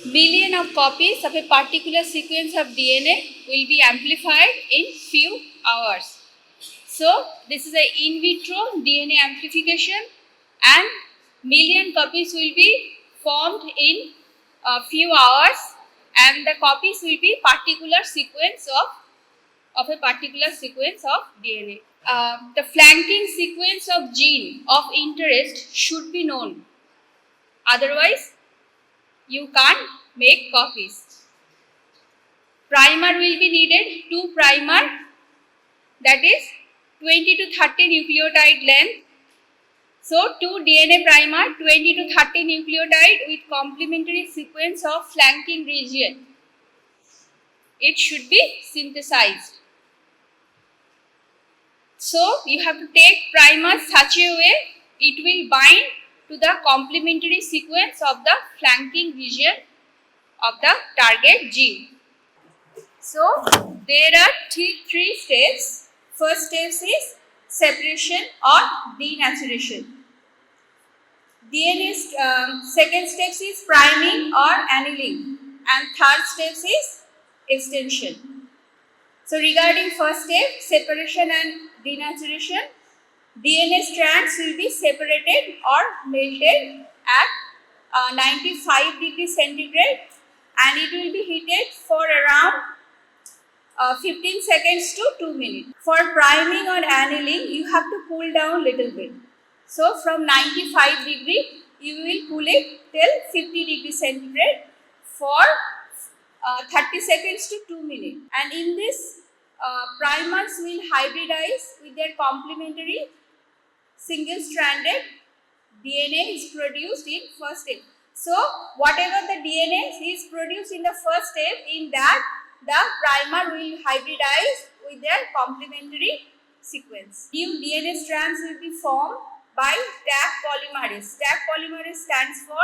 Million of copies of a particular sequence of DNA will be amplified in few hours. So this is a in vitro DNA amplification, and million copies will be formed in a few hours, and the copies will be particular sequence of a particular sequence of DNA. The flanking sequence of gene of interest should be known. Otherwise, you can't make copies. Primer will be needed, 2 primer, that is 20 to 30 nucleotide length. So 2 DNA primer, 20 to 30 nucleotide with complementary sequence of flanking region. It should be synthesized. So you have to take primer such a way it will bind to the complementary sequence of the flanking region of the target gene. So there are three steps. First step is separation or denaturation. DNA second step is priming or annealing, and third step is extension. So regarding first step, separation and denaturation, DNA strands will be separated or melted at 95 degrees centigrade, and it will be heated for around 15 seconds to 2 minutes. For priming or annealing, you have to cool down little bit. So from 95 degree, you will cool it till 50 degrees centigrade for 30 seconds to 2 minutes. And in this, primers will hybridize with their complementary single-stranded DNA is produced in first step. So whatever the DNA is produced in the first step, in that the primer will hybridize with their complementary sequence. New DNA strands will be formed by Taq polymerase. Taq polymerase stands for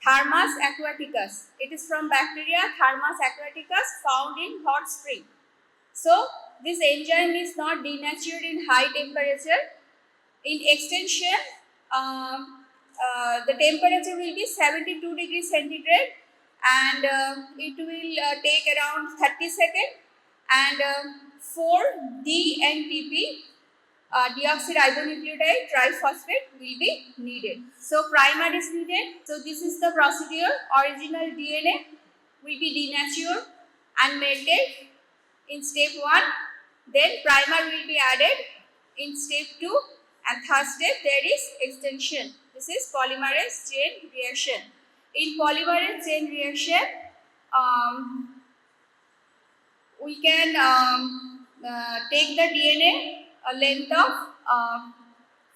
Thermus aquaticus. It is from bacteria Thermus aquaticus found in hot spring. So this enzyme is not denatured in high temperature. In extension, the temperature will be 72 degrees centigrade, and it will take around 30 seconds, and 4 DNTP deoxyribonucleotide triphosphate will be needed. So primer is needed. So this is the procedure. Original DNA will be denatured and melted in step 1. Then primer will be added in step 2, and third step there is extension. This is polymerase chain reaction. In polymerase chain reaction, we can take the DNA a length of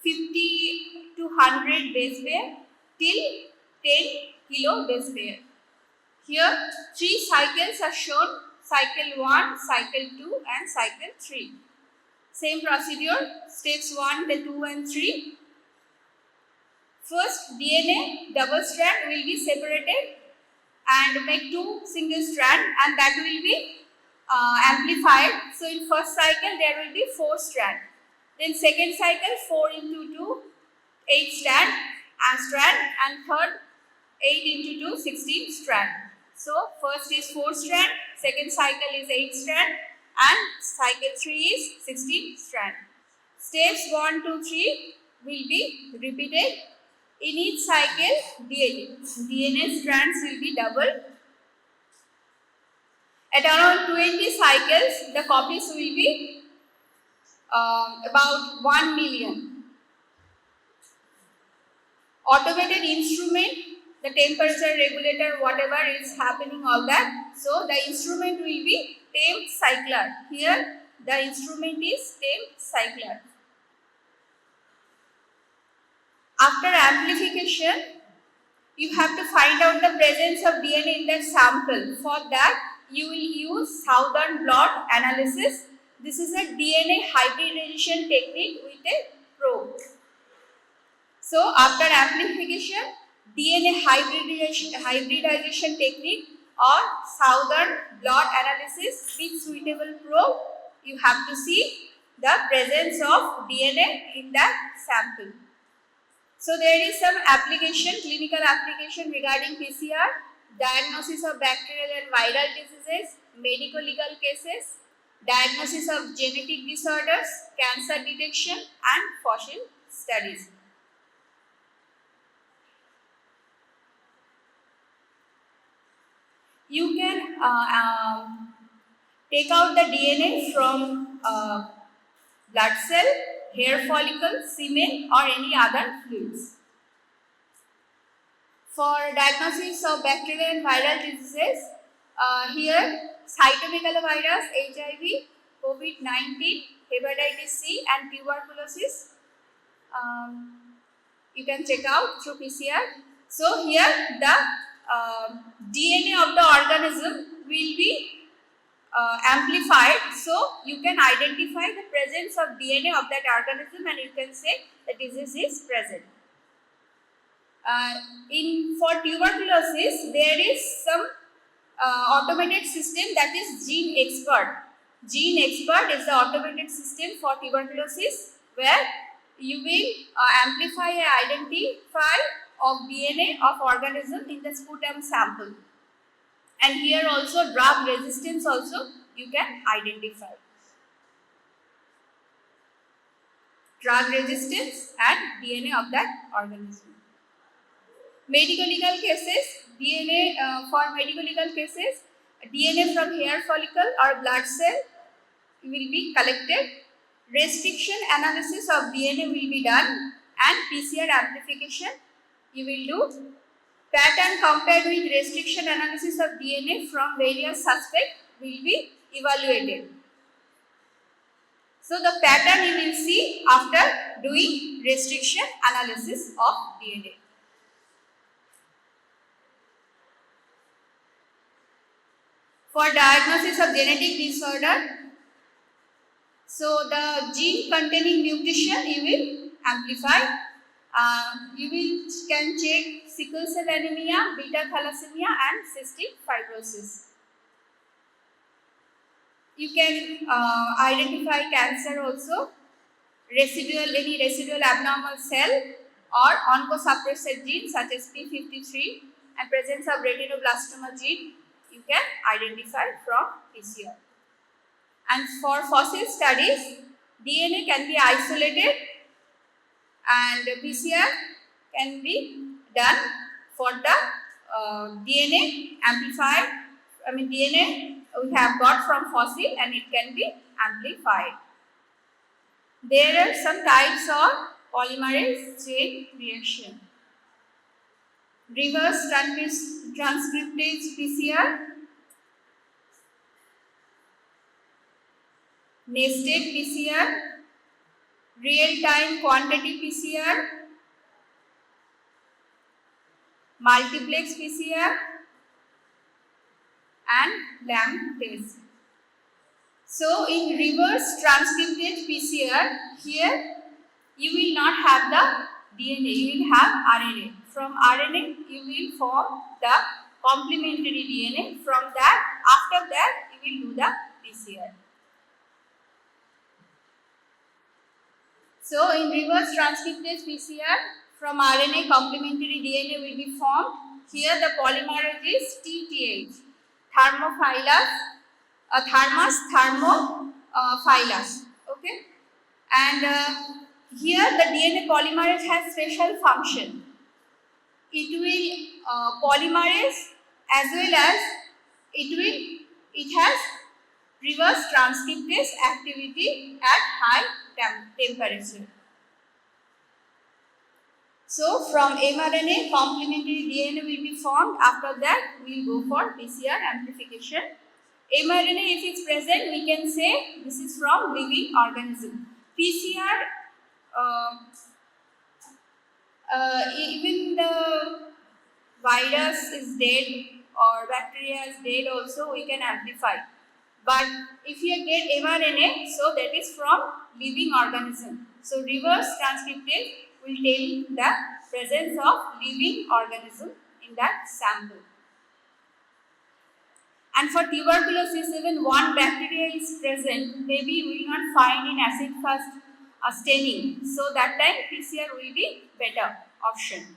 50 to 100 base pair till 10 kilo base pair. Here 3 cycles are shown: cycle 1, cycle 2 and cycle 3. Same procedure, steps 1, 2 and 3. First, DNA double strand will be separated and make 2 single strand, and that will be amplified. So in first cycle there will be 4 strand. Then second cycle 4 into 2, 8 strand, and third 8 into 2, 16 strand. So first is 4 strand, second cycle is 8 strand, and cycle 3 is 16 strand. Steps 1, 2, 3 will be repeated. In each cycle, DNA strands will be doubled. At around 20 cycles, the copies will be about 1 million. Automated instrument, the temperature regulator, whatever is happening, all that. So the instrument will be TEM cycler. Here the instrument is TEM cycler. After amplification, you have to find out the presence of DNA in that sample. For that, you will use Southern blot analysis. This is a DNA hybridization technique with a probe. So after amplification, DNA hybridization technique or Southern blot analysis with suitable probe, you have to see the presence of DNA in that sample. So there is some application, clinical application regarding PCR. diagnosis of bacterial and viral diseases, medico-legal cases, diagnosis of genetic disorders, cancer detection and fossil studies. You can take out the DNA from blood cell, hair follicle, semen or any other fluids. For diagnosis of bacterial and viral diseases, here cytomegalovirus, HIV, COVID-19, hepatitis C and tuberculosis you can check out through PCR. So here the DNA of the organism will be amplified, so you can identify the presence of DNA of that organism and you can say the disease is present. For tuberculosis, there is some automated system, that is GeneXpert. GeneXpert is the automated system for tuberculosis where you will amplify and identify of DNA of organism in the sputum sample. And here also drug resistance also you can identify. Drug resistance and DNA of that organism. Medico-legal cases, DNA for medico-legal cases, DNA from hair follicle or blood cell will be collected. Restriction analysis of DNA will be done and PCR amplification you will do. Pattern compared with restriction analysis of DNA from various suspects will be evaluated. So the pattern you will see after doing restriction analysis of DNA. For diagnosis of genetic disorder, so the gene containing mutation you will amplify. You can check sickle cell anemia, beta thalassemia and cystic fibrosis. You can identify cancer also, any residual abnormal cell or oncosuppressor gene such as P53 and presence of retinoblastoma gene you can identify from PCR. And for fossil studies, DNA can be isolated and PCR can be done for the DNA amplified. DNA we have got from fossil and it can be amplified. There are some types of polymerase chain reaction. Reverse transcriptase PCR, nested PCR, real-time quantity PCR, multiplex PCR and LAMP test. So in reverse transcriptase PCR, here you will not have the DNA, you will have RNA. From RNA you will form the complementary DNA. From that, after that you will do the PCR. So in reverse transcriptase PCR, from RNA complementary DNA will be formed. Here the polymerase is TTH, thermophilus, thermophilus. Okay, and here the DNA polymerase has special function. It will polymerase as well as it has reverse transcriptase activity at high temperature. So from mRNA complementary DNA will be formed. After that we will go for PCR amplification. mRNA if it is present, we can say this is from living organism. PCR even the virus is dead or bacteria is dead also we can amplify. But if you get mRNA, so that is from living organism. So reverse transcriptase will tell the presence of living organism in that sample. And for tuberculosis, even one bacteria is present, maybe we will not find in acid fast staining. So that time PCR will be better option.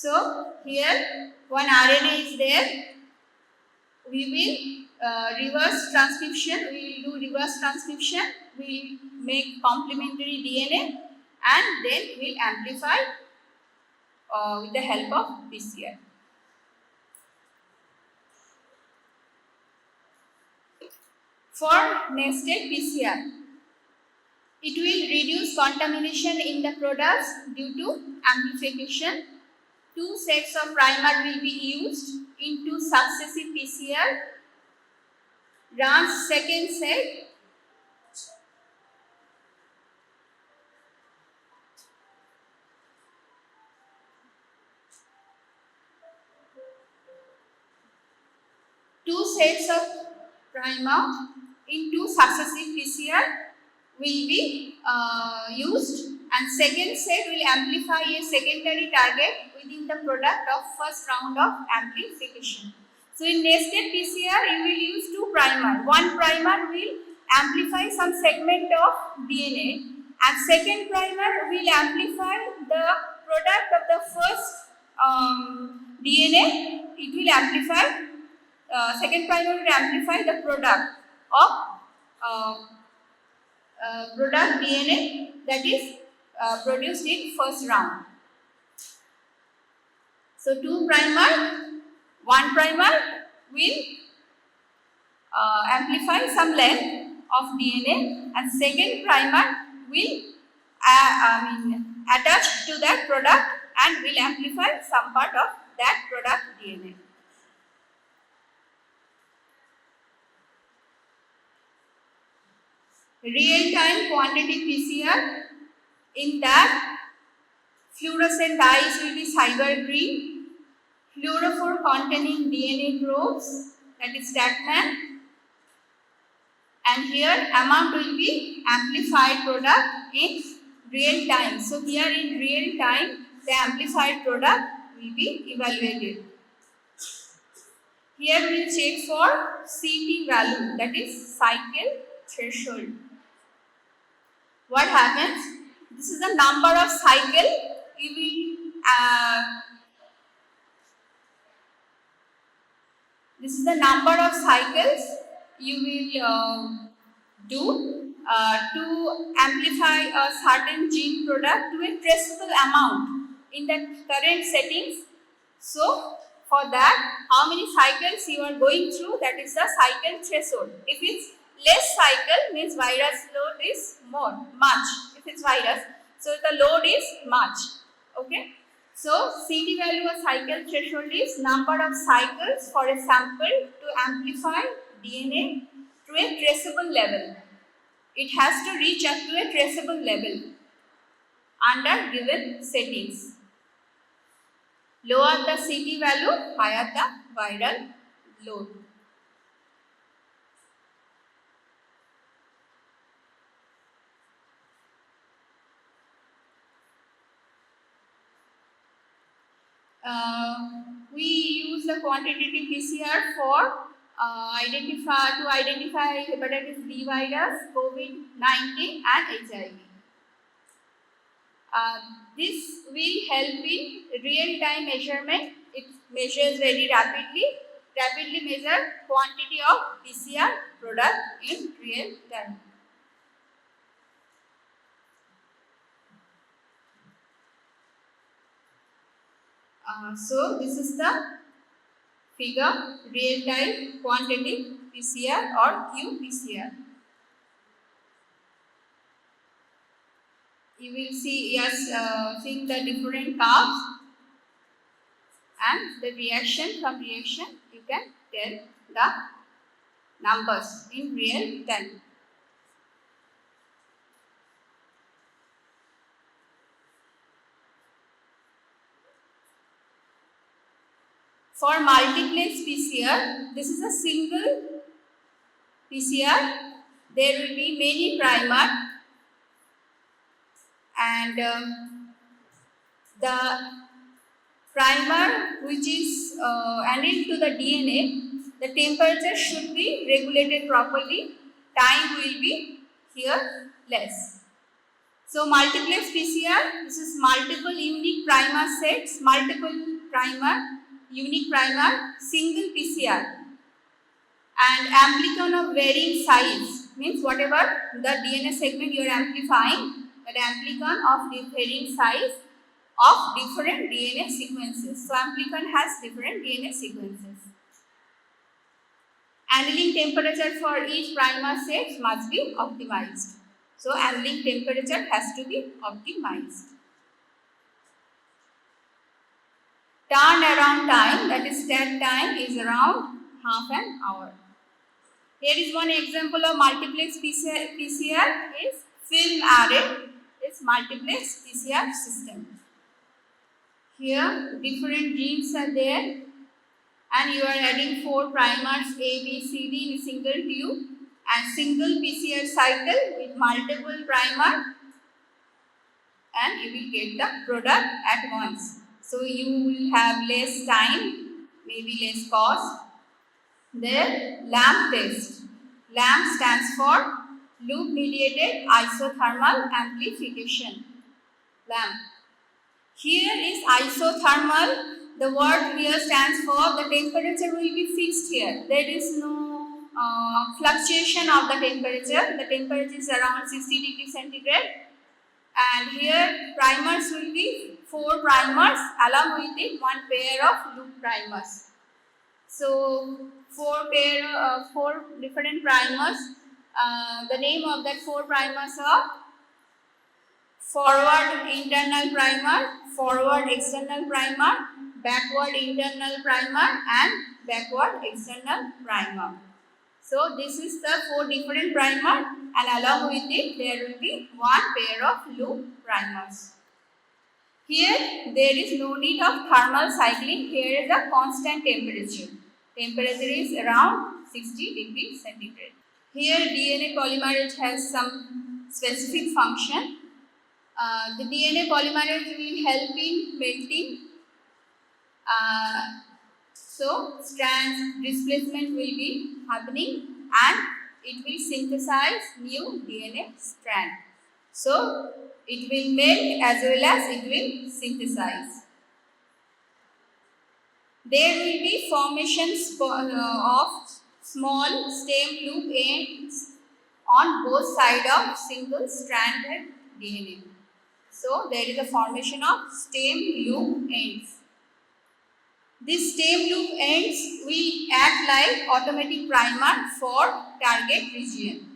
So here one RNA is there. We will reverse transcription. We will do reverse transcription. We will make complementary DNA and then we will amplify with the help of PCR. For nested PCR, it will reduce contamination in the products due to amplification. 2 sets of primer will be used into successive PCR. Run second set. Two sets of primer into successive PCR will be used, and second set will amplify a secondary target within the product of first round of amplification. So in nested PCR, you will use 2 primer. One primer will amplify some segment of DNA, and second primer will amplify the product of the first DNA. It will amplify. Second primer will amplify the product of product DNA that is produced in first round. So 2 primer, 1 primer will amplify some length of DNA, and second primer will attach to that product and will amplify some part of that product DNA. Real-time quantity PCR, in that fluorescent dyes will be Cyber green, fluorophore containing DNA probes, that is Statman, and here amount will be amplified product in real time. So here in real time the amplified product will be evaluated. Here we will check for CT value, that is cycle threshold. What happens? This is the number of cycle you will this is the number of cycles you will do to amplify a certain gene product to a traceable amount in the current settings. So for that, how many cycles you are going through, that is the cycle threshold. If it's less cycle, means virus load is much. If it's virus, so the load is much. Okay. So CT value of cycle threshold is number of cycles for a sample to amplify DNA to a traceable level. It has to reach up to a traceable level under given settings. Lower the CT value, higher the viral load. We use the quantitative PCR for identify hepatitis B virus, COVID-19 and HIV. This will help in real-time measurement. It measures very rapidly measure quantity of PCR product in real time. So this is the figure, real-time quantitative PCR or qPCR. You will see seeing the different curves, and the reaction, from reaction you can tell the numbers in real time. For multiplex PCR, this is a single PCR. There will be many primer, and the primer which is added to the DNA, the temperature should be regulated properly. Time will be here less. So multiplex PCR, this is multiple unique primer sets, multiple primer, unique primer, single PCR, and amplicon of varying size, means whatever the DNA segment you are amplifying, that amplicon of the varying size of different DNA sequences. So amplicon has different DNA sequences. Annealing temperature for each primer set must be optimized. So annealing temperature has to be optimized. Turnaround time, that is takt time, is around half an hour. Here is one example of multiplex PCR is film array is multiplex PCR system. Here different genes are there and you are adding 4 primers A, B, C, D in a single tube and single PCR cycle with multiple primer and you will get the product at once. So you will have less time, maybe less cost. Then LAMP test. LAMP stands for loop mediated isothermal amplification. LAMP. Here is isothermal. The word here stands for the temperature will be fixed here. There is no fluctuation of the temperature. The temperature is around 60 degrees centigrade. And here primers will be 4 primers along with it 1 pair of loop primers. So 4 different primers. The name of that 4 primers are forward internal primer, forward external primer, backward internal primer and backward external primer. So this is the 4 different primer and along with it there will be 1 pair of loop primers. Here there is no need of thermal cycling. Here is a constant temperature. Temperature is around 60 degrees centigrade. Here DNA polymerase has some specific function. The DNA polymerase will help in melting. So strands displacement will be happening and it will synthesize new DNA strand. So it will melt as well as it will synthesize. There will be formations of small stem loop ends on both sides of single stranded DNA. So there is a formation of stem loop ends. These stem loop ends will act like automatic primer for target region.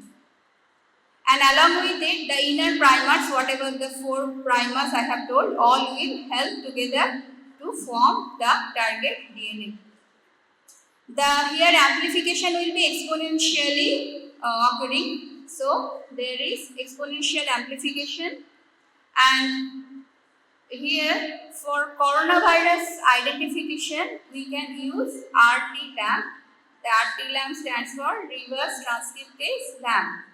And along with it, the inner primers, whatever the 4 primers I have told, all will help together to form the target DNA. Here amplification will be exponentially occurring. So there is exponential amplification, and here for coronavirus identification we can use RT-LAMP. The RT-LAMP stands for reverse transcriptase LAMP.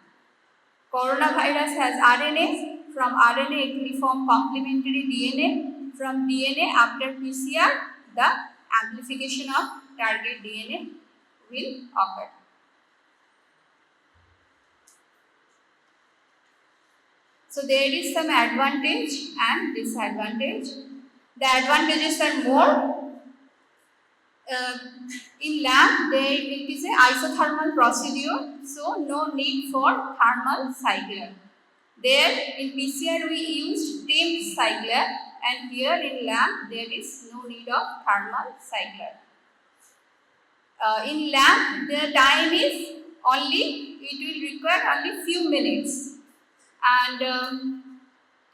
Coronavirus has RNA. From RNA it will form complementary DNA. From DNA after PCR the amplification of target DNA will occur. So there is some advantage and disadvantage. The advantages are more. In LAMP it is an isothermal procedure, so no need for thermal cycler. There in PCR we used temp cycler, and here in LAMP there is no need of thermal cycler. In LAMP the time is only, it will require only few minutes. And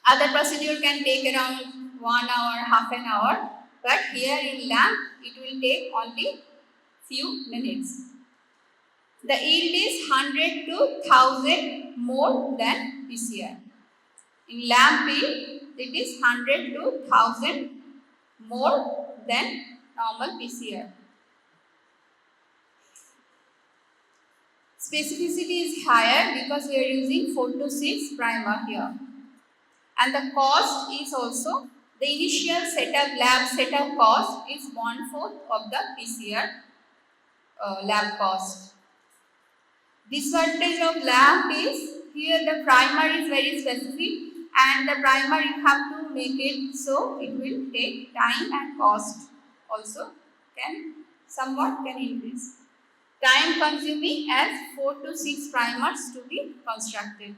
other procedure can take around 1 hour, half an hour, but here in LAMP it will take only few minutes. The yield is 100 to 1000 more than PCR. In LAMP yield it is 100 to 1000 more than normal PCR. Specificity is higher because we are using 4 to 6 primer here. And the cost is also, the initial lab setup cost is 1/4 of the PCR lab cost. Disadvantage of LAMP is, here the primer is very specific and the primer you have to to make it, so it will take time and cost also somewhat can increase. Time consuming as 4 to 6 primers to be constructed.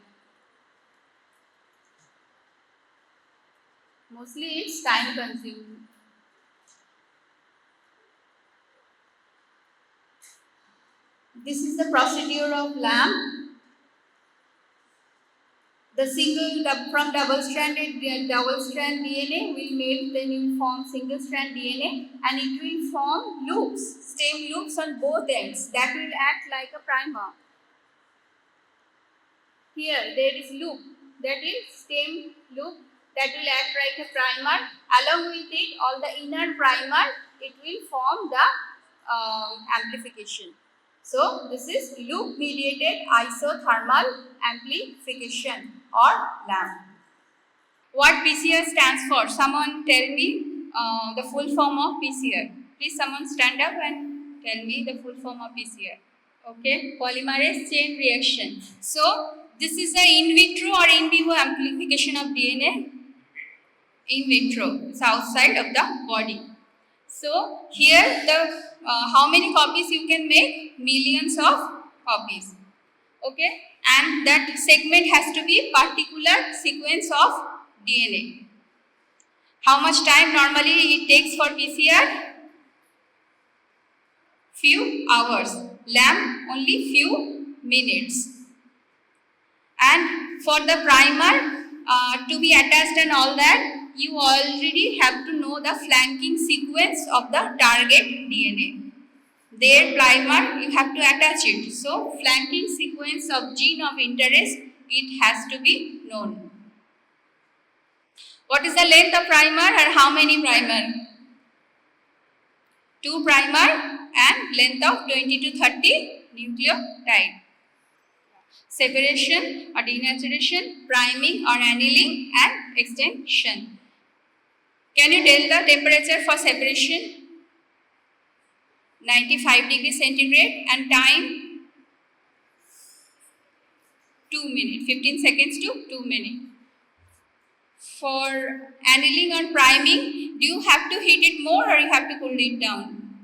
Mostly it's time consuming. This is the procedure of LAMP. The from double-strand DNA will make the new form single-strand DNA, and it will form loops, stem loops on both ends that will act like a primer. Here there is loop, that is stem loop that will act like a primer. Along with it, all the inner primer, it will form the amplification. So this is loop mediated isothermal amplification or LAMP. What PCR stands for? Someone tell me the full form of PCR. Please someone stand up and tell me the full form of PCR. Okay, polymerase chain reaction. So this is the in vitro or in vivo amplification of DNA. In vitro, it's outside of the body. So here the how many copies you can make? Millions of copies. Okay, and that segment has to be particular sequence of DNA. How much time normally it takes for PCR? Few hours. LAMP only few minutes. And for the primer to be attached and all that, you already have to know the flanking sequence of the target DNA. Their primer, you have to attach it. So, flanking sequence of gene of interest, it has to be known. What is the length of primer and how many primer? 2 primer and length of 20 to 30 nucleotide. Separation or denaturation, priming or annealing, and extension. Can you tell the temperature for separation? 95 degrees centigrade, and time 2 minutes, 15 seconds to 2 minutes. For annealing or priming, do you have to heat it more or you have to cool it down?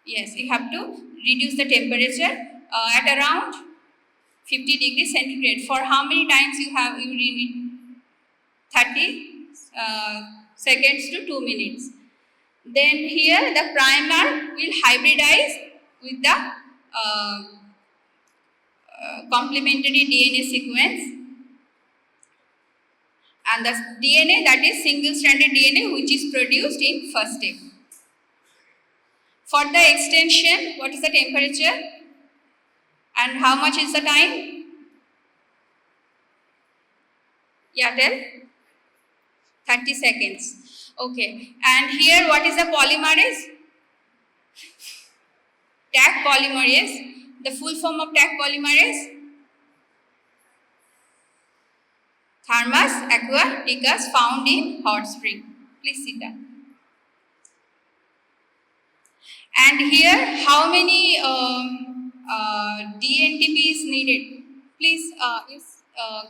Yes, you have to reduce the temperature at around 50 degrees centigrade. For how many times you need? 30 seconds to 2 minutes. Then here the primer will hybridize with the complementary DNA sequence, and the DNA, that is single-stranded DNA, which is produced in first step. For the extension, what is the temperature and how much is the time? Yeah, tell. 30 seconds. Okay, and here what is the polymerase? Taq polymerase. The full form of Taq polymerase? Thermus aquaticus, found in hot spring. Please sit down. And here, how many DNTP is needed? Please,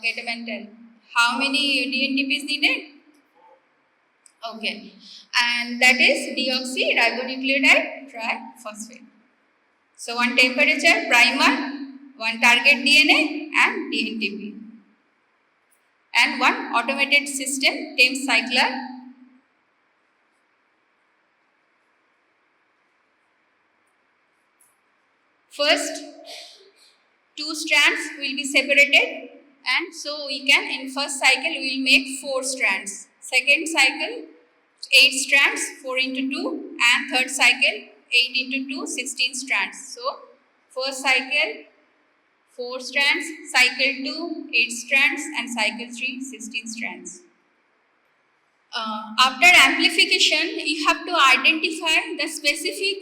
get a mental. How many DNTP is needed? Okay, and that is deoxyribonucleotide triphosphate. So one temperature, primer, one target DNA, and DNTP, and one automated system, Thames cycler. First, 2 strands will be separated, and so we can, in first cycle we will make 4 strands. Second cycle, 8 strands, 4 into 2, and third cycle, 8 into 2, 16 strands. So, first cycle, 4 strands, cycle 2, 8 strands, and cycle 3, 16 strands. After amplification, you have to identify the specific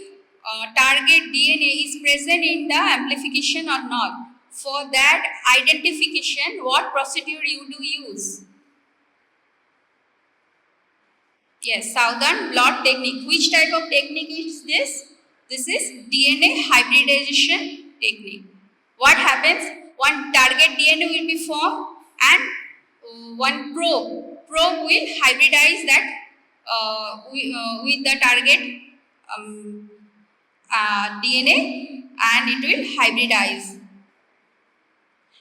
target DNA is present in the amplification or not. For that identification, what procedure you do use? Yes, Southern blot technique. Which type of technique is this? This is DNA hybridization technique. What happens? One target DNA will be formed and one probe will hybridize that with the target DNA, and it will hybridize.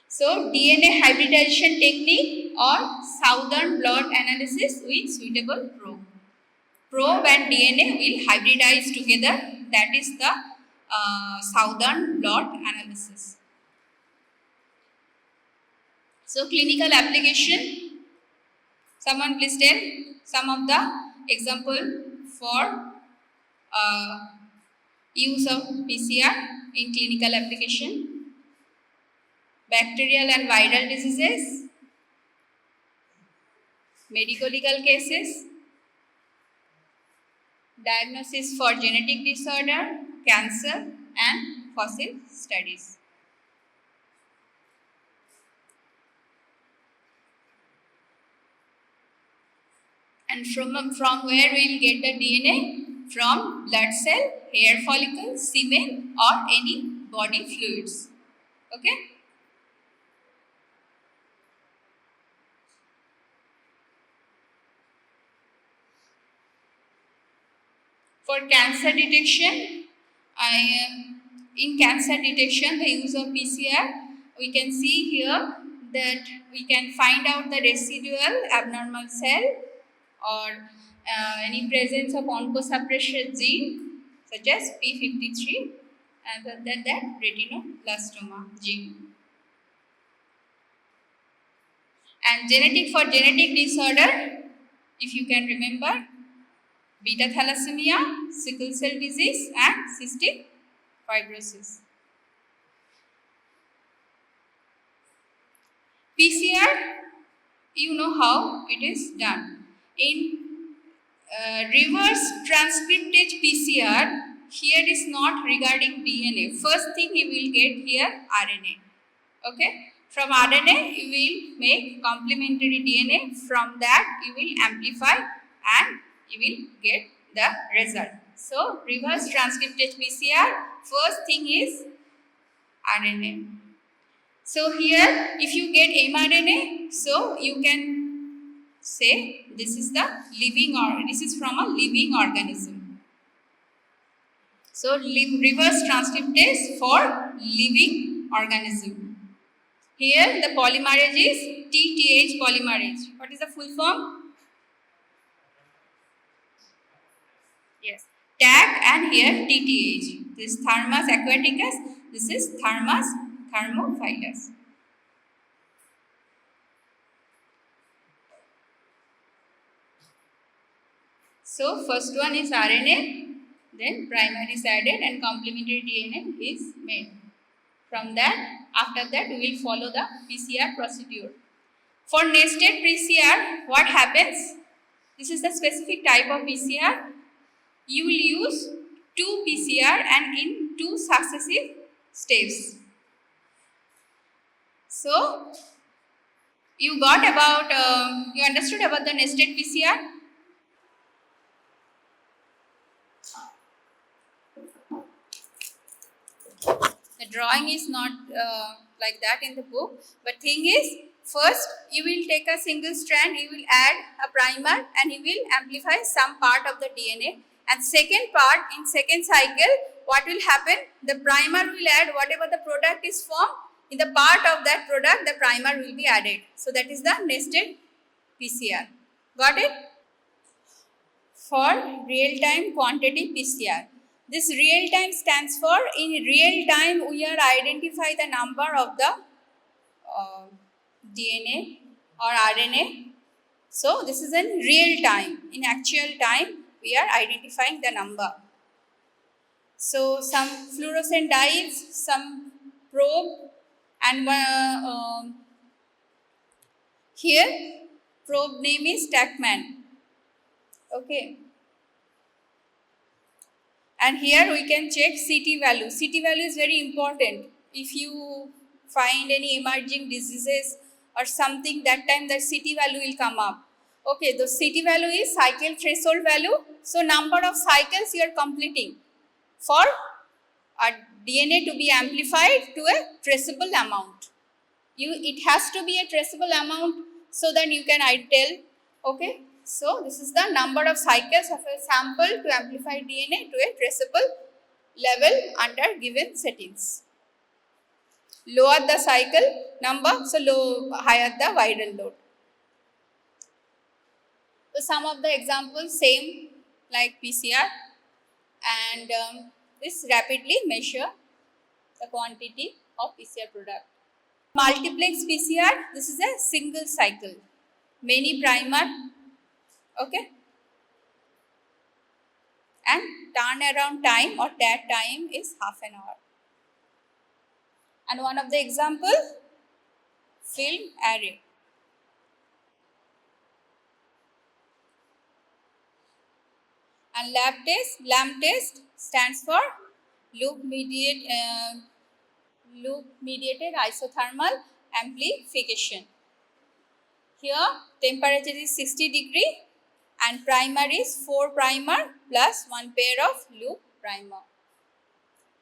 So DNA hybridization technique or southern blot analysis with suitable probe. Probe and DNA will hybridize together. That is the southern blot analysis. So clinical application. Someone please tell some of the example for use of PCR in clinical application. Bacterial and viral diseases, medico-legal cases, diagnosis for genetic disorder, cancer, and fossil studies. And from where we will get the DNA? From blood cell, hair follicle, semen, or any body fluids. Okay? For cancer detection, in cancer detection, the use of PCR, we can see here that we can find out the residual abnormal cell or any presence of oncosuppressor gene such as P53 and then that retinoblastoma gene. And for genetic disorder, if you can remember, beta thalassemia, sickle cell disease, and cystic fibrosis. PCR, you know how it is done. In reverse transcriptase PCR, here is not regarding DNA. First thing you will get here RNA. Okay. From RNA, you will make complementary DNA. From that, you will amplify and you will get the result. So, reverse transcriptase PCR, first thing is RNA. So, here if you get mRNA, so you can say this is the living or this is from a living organism. So, reverse transcriptase for living organism. Here the polymerase is TTH polymerase. What is the full form? Yes, TAG and here TTH. This is Thermus aquaticus, this is Thermus thermophilus. So, first one is RNA, then primer is added and complementary DNA is made. From that, after that, we will follow the PCR procedure. For nested PCR, what happens? This is the specific type of PCR. You will use 2 PCR and in 2 successive steps. So, you got about, you understood about the nested PCR? The drawing is not like that in the book, but thing is, first you will take a single strand, you will add a primer and you will amplify some part of the DNA, and second part, in second cycle, what will happen? The primer will add whatever the product is formed, in the part of that product the primer will be added. So that is the nested PCR. Got it? For real-time quantity PCR. This real time stands for, in real time we are identify the number of the DNA or RNA. So, this is in real time. In actual time, we are identifying the number. So, some fluorescent dyes, some probe, and here probe name is TACMAN. Okay. And here we can check CT value. CT value is very important. If you find any emerging diseases or something, that time the CT value will come up. Okay, the CT value is cycle threshold value. So, number of cycles you are completing for a DNA to be amplified to a traceable amount. It has to be a traceable amount. so that you can tell. Okay, so this is the number of cycles of a sample to amplify DNA to a traceable level under given settings. Lower the cycle number, so higher the viral load. So some of the examples same like PCR, and this rapidly measure the quantity of PCR product. Multiplex PCR, this is a single cycle, many primer, okay, and turnaround time or that time is half an hour. And one of the example, film array. And LAMP test stands for loop mediated isothermal amplification. Here temperature is 60 degree and primer is 4 primer plus 1 pair of loop primer.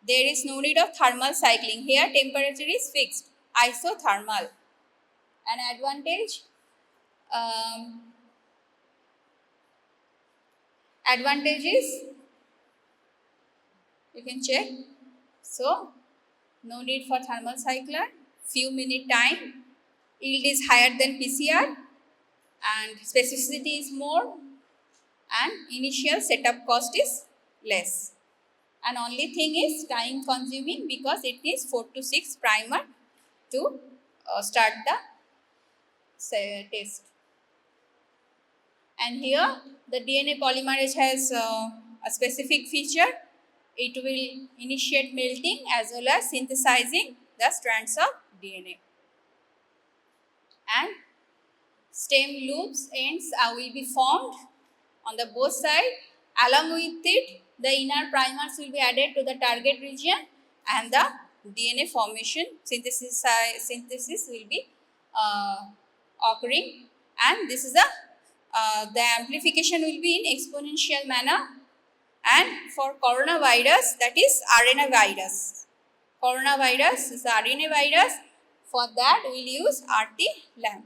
There is no need of thermal cycling. Here temperature is fixed, isothermal. An advantage, is you can check. So no need for thermal cycler, few minute time, yield is higher than PCR and specificity is more, and initial setup cost is less. And only thing is time consuming because it needs 4 to 6 primer to start the test. And here the DNA polymerase has a specific feature. It will initiate melting as well as synthesizing the strands of DNA. And stem loops ends will be formed on the both sides. Along with it, the inner primers will be added to the target region and the DNA formation synthesis will be occurring. And this is the amplification will be in exponential manner. And for coronavirus, that is RNA virus. Coronavirus is RNA virus. For that, we will use RT-LAMP.